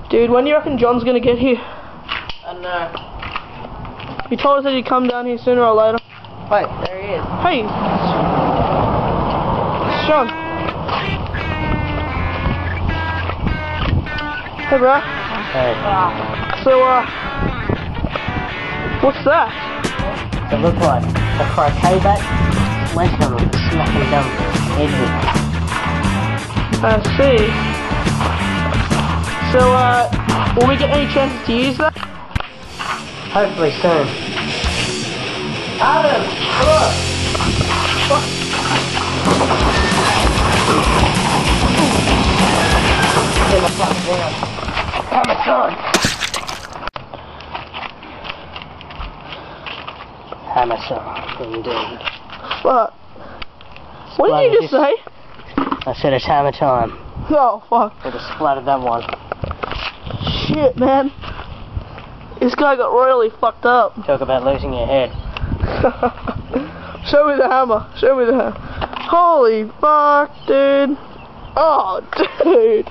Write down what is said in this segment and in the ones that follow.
Dude, when do you reckon John's gonna get here? I don't know. He told us that he'd come down here sooner or later. Wait, there he is. Hey! John. Hey, bro. Hey. So, what's that? It looked like a croquet bat sledgehammer was smacking down the edge of it. I see. So, will we get any chances to use that? Hopefully soon. Adam! Look! Get my fucking down. Hammer's on! Hammer's on, indeed. Fuck. What did you just say? I said it's hammer time. Oh, fuck. I just splattered that one. Shit, man. This guy got royally fucked up. Talk about losing your head. Show me the hammer. Show me the hammer. Holy fuck, dude. Oh, dude.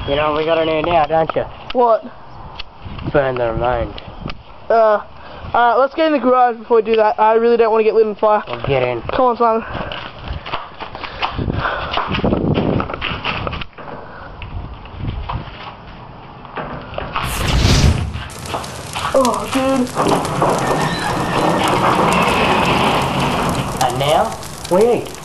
You know what we gotta do now, don't you? What? Burn the remains. Alright, let's get in the garage before we do that. I really don't want to get lit on fire. We'll get in. Come on, Simon. Oh, dude. And now, we eat.